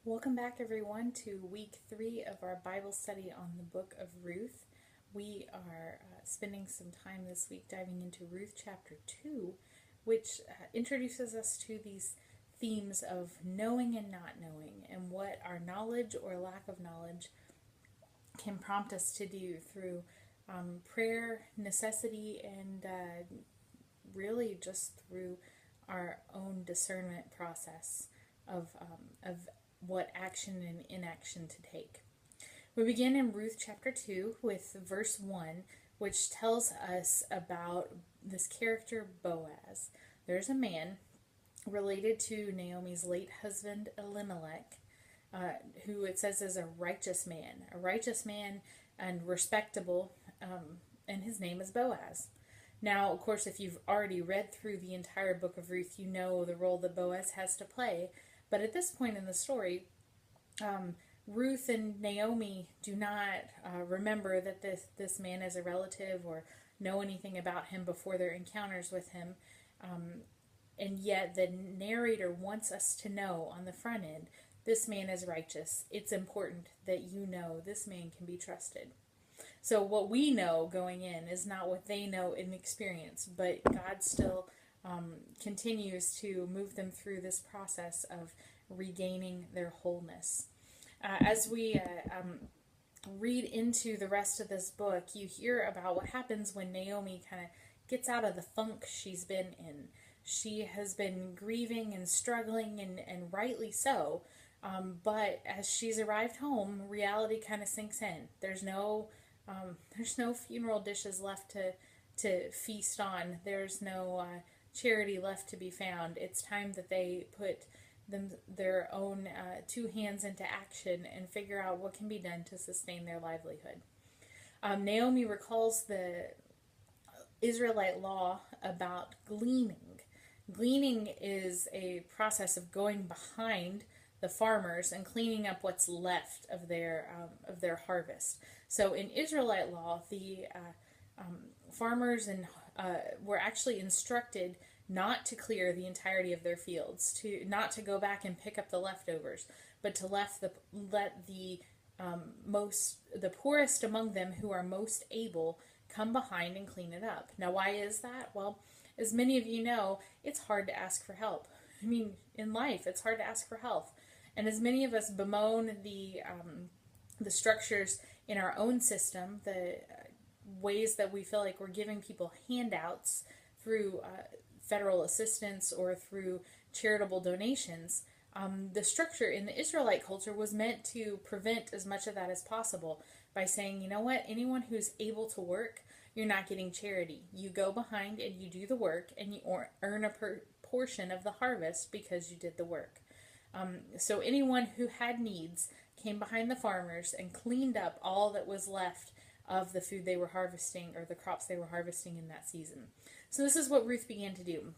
Welcome back, everyone, to week 3 of our Bible study on the book of Ruth. We are spending some time this week diving into Ruth chapter 2, which introduces us to these themes of knowing and not knowing, and what our knowledge or lack of knowledge can prompt us to do through prayer, necessity, and really just through our own discernment process of what action and inaction to take. We begin in Ruth chapter 2 with verse 1, which tells us about this character Boaz. There's a man related to Naomi's late husband Elimelech, who it says is a righteous man and respectable, and his name is Boaz. Now, of course, if you've already read through the entire book of Ruth, you know the role that Boaz has to play. But at this point in the story, Ruth and Naomi do not remember that this man is a relative or know anything about him before their encounters with him. And yet the narrator wants us to know on the front end, this man is righteous. It's important that you know this man can be trusted. So what we know going in is not what they know in experience, but God still continues to move them through this process of regaining their wholeness. As we read into the rest of this book, you hear about what happens when Naomi kind of gets out of the funk she's been in. She has been grieving and struggling, and rightly so. But as she's arrived home, reality kind of sinks in. There's no funeral dishes left to feast on. There's no charity left to be found. It's time that they put their own two hands into action and figure out what can be done to sustain their livelihood. Naomi recalls the Israelite law about gleaning. Gleaning is a process of going behind the farmers and cleaning up what's left of their harvest. So in Israelite law, the farmers were actually instructed not to clear the entirety of their fields, not to go back and pick up the leftovers, but to let the poorest among them, who are most able, come behind and clean it up. Now, why is that? Well, as many of you know, it's hard to ask for help. I mean, in life, it's hard to ask for help. And as many of us bemoan the structures in our own system, the ways that we feel like we're giving people handouts through federal assistance or through charitable donations, the structure in the Israelite culture was meant to prevent as much of that as possible by saying, you know what, anyone who's able to work, you're not getting charity. You go behind and you do the work, and you earn a portion of the harvest because you did the work. So anyone who had needs came behind the farmers and cleaned up all that was left of the food they were harvesting, or the crops they were harvesting in that season. So this is what Ruth began to do.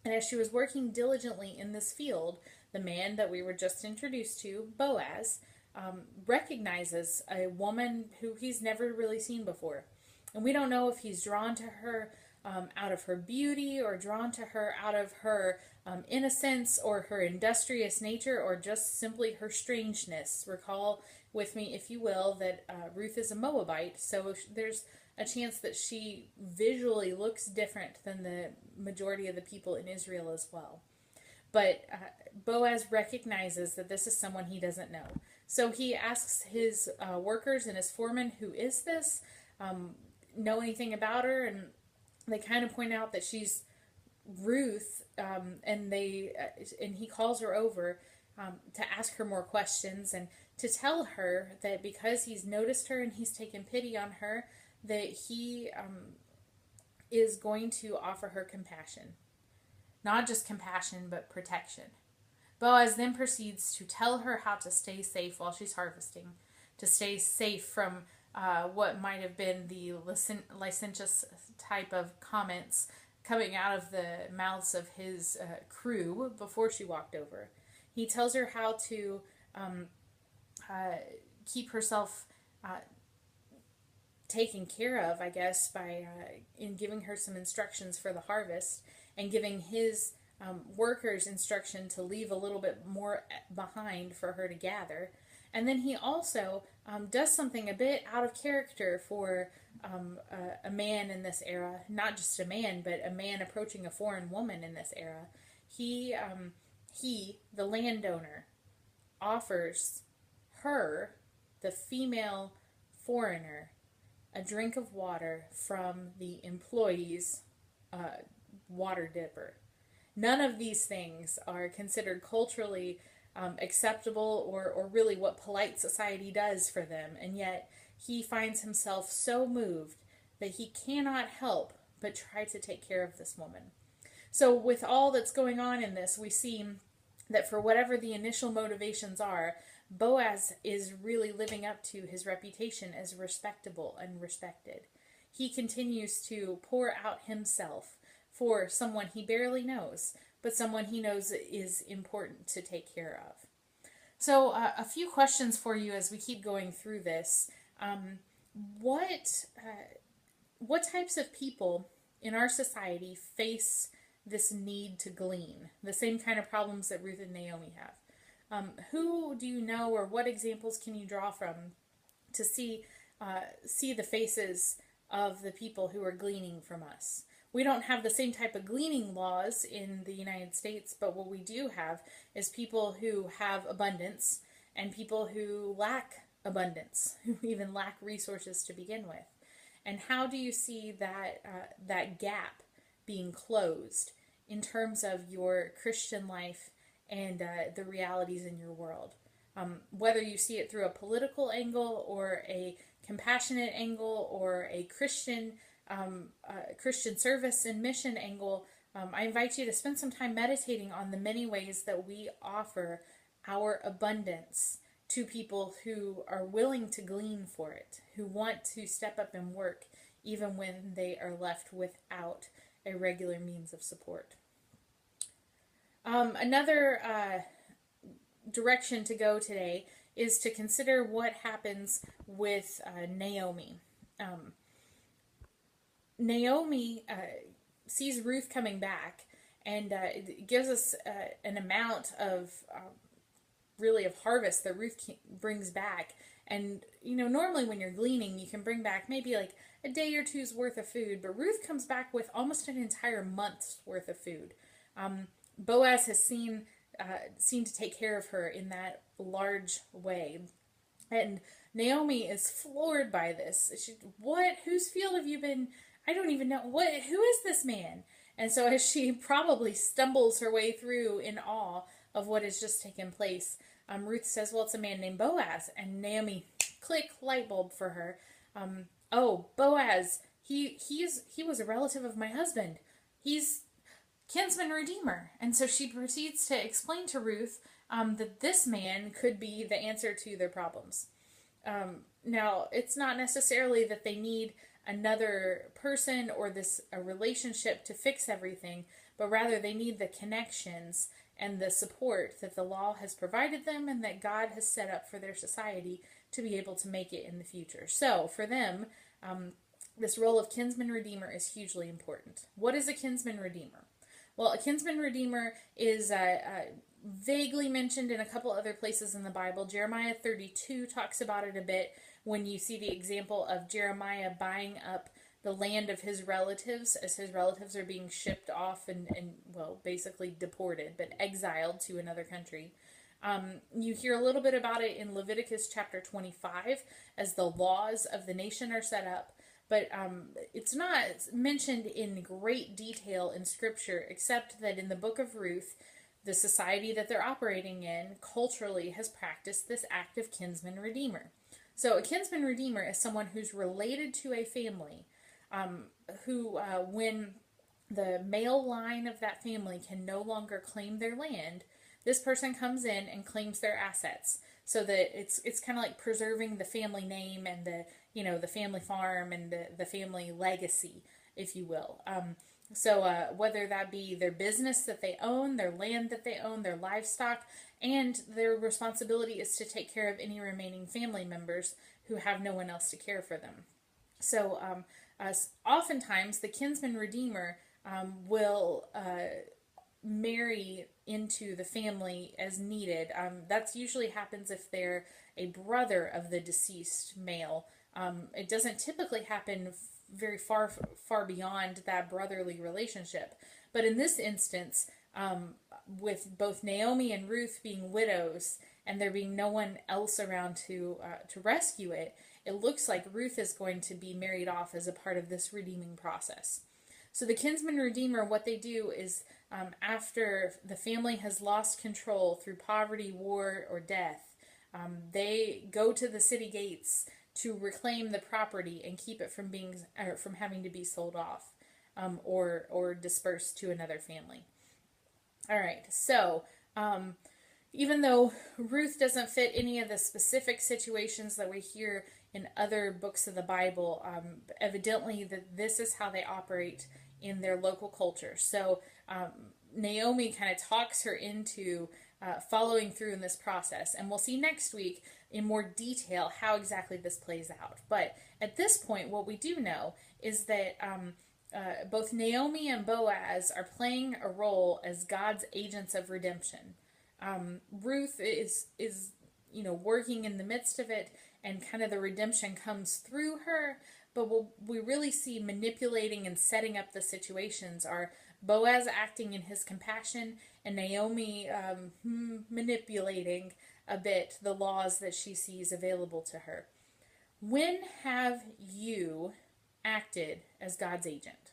And as she was working diligently in this field, the man that we were just introduced to, Boaz, recognizes a woman who he's never really seen before. And we don't know if he's drawn to her out of her beauty, or drawn to her out of her innocence, or her industrious nature, or just simply her strangeness. Recall with me, if you will, that Ruth is a Moabite, so there's a chance that she visually looks different than the majority of the people in Israel as well. But Boaz recognizes that this is someone he doesn't know. So he asks his workers and his foreman, who is this? Know anything about her? And they kind of point out that she's Ruth, and he calls her over to ask her more questions, and to tell her that because he's noticed her and he's taken pity on her, that he is going to offer her compassion. Not just compassion, but protection. Boaz then proceeds to tell her how to stay safe while she's harvesting, to stay safe from what might have been the licentious type of comments coming out of the mouths of his crew before she walked over. He tells her how to keep herself taken care of, I guess, by in giving her some instructions for the harvest, and giving his workers instruction to leave a little bit more behind for her to gather. And then he also does something a bit out of character for a man in this era. Not just a man, but a man approaching a foreign woman in this era. He, the landowner, offers her, the female foreigner, a drink of water from the employee's water dipper. None of these things are considered culturally acceptable or really what polite society does for them, and yet he finds himself so moved that he cannot help but try to take care of this woman. So with all that's going on in this, we see that for whatever the initial motivations are, Boaz is really living up to his reputation as respectable and respected. He continues to pour out himself for someone he barely knows, but someone he knows is important to take care of. So a few questions for you as we keep going through this. What types of people in our society face this need to glean? The same kind of problems that Ruth and Naomi have. Who do you know, or what examples can you draw from to see the faces of the people who are gleaning from us? We don't have the same type of gleaning laws in the United States, but what we do have is people who have abundance and people who lack abundance, who even lack resources to begin with. And how do you see that gap being closed in terms of your Christian life and the realities in your world? Whether you see it through a political angle or a compassionate angle or a Christian service and mission angle, I invite you to spend some time meditating on the many ways that we offer our abundance to people who are willing to glean for it, who want to step up and work even when they are left without a regular means of support. Another direction to go today is to consider what happens with Naomi. Naomi sees Ruth coming back, and it gives us an amount of really of harvest that Ruth brings back. And normally when you're gleaning, you can bring back maybe like a day or two's worth of food, but Ruth comes back with almost an entire month's worth of food. Boaz has seen to take care of her in that large way, and Naomi is floored by this. What? Whose field have you been? I don't even know. Who is this man? And so as she probably stumbles her way through in awe of what has just taken place, Ruth says, well, it's a man named Boaz. And Naomi, click, light bulb for her. Oh, Boaz, he was a relative of my husband. He's kinsman redeemer. And so she proceeds to explain to Ruth that this man could be the answer to their problems. Now, it's not necessarily that they need another person or a relationship to fix everything, but rather they need the connections and the support that the law has provided them and that God has set up for their society to be able to make it in the future. So for them, this role of kinsman redeemer is hugely important. What is a kinsman redeemer? Well, a kinsman redeemer is vaguely mentioned in a couple other places in the Bible. Jeremiah 32 talks about it a bit when you see the example of Jeremiah buying up the land of his relatives as his relatives are being shipped off and basically deported, but exiled to another country. You hear a little bit about it in Leviticus chapter 25 as the laws of the nation are set up, but it's not mentioned in great detail in Scripture, except that in the book of Ruth, the society that they're operating in culturally has practiced this act of kinsman redeemer. So a kinsman redeemer is someone who's related to a family, who when the male line of that family can no longer claim their land, this person comes in and claims their assets, so that it's kind of like preserving the family name and the family farm and the family legacy, if you will. So whether that be their business that they own, their land that they own, their livestock, and their responsibility is to take care of any remaining family members who have no one else to care for them. So oftentimes the kinsman redeemer will marry into the family as needed. That's usually happens if they're a brother of the deceased male. It doesn't typically happen very far beyond that brotherly relationship. But in this instance, with both Naomi and Ruth being widows and there being no one else around to rescue it, it looks like Ruth is going to be married off as a part of this redeeming process. So the kinsman redeemer, what they do is after the family has lost control through poverty, war, or death, they go to the city gates to reclaim the property and keep it from having to be sold off or dispersed to another family. All right, so even though Ruth doesn't fit any of the specific situations that we hear in other books of the Bible, evidently that this is how they operate in their local culture. So Naomi kind of talks her into following through in this process, and we'll see next week in more detail how exactly this plays out. But at this point, what we do know is that both Naomi and Boaz are playing a role as God's agents of redemption. Ruth is working in the midst of it, and kind of the redemption comes through her. But what we really see manipulating and setting up the situations are Boaz acting in his compassion and Naomi manipulating a bit the laws that she sees available to her. When have you acted as God's agent?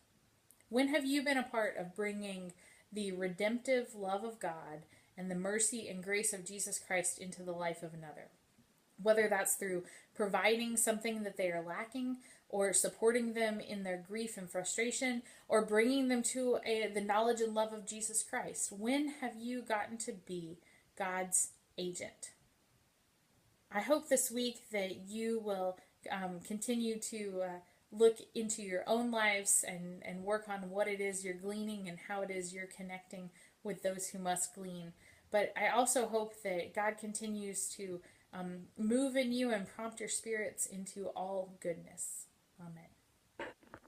When have you been a part of bringing the redemptive love of God and the mercy and grace of Jesus Christ into the life of another? Whether that's through providing something that they are lacking, or supporting them in their grief and frustration, or bringing them to the knowledge and love of Jesus Christ. When have you gotten to be God's agent? I hope this week that you will continue to look into your own lives and work on what it is you're gleaning and how it is you're connecting with those who must glean. But I also hope that God continues to move in you and prompt your spirits into all goodness. Amen.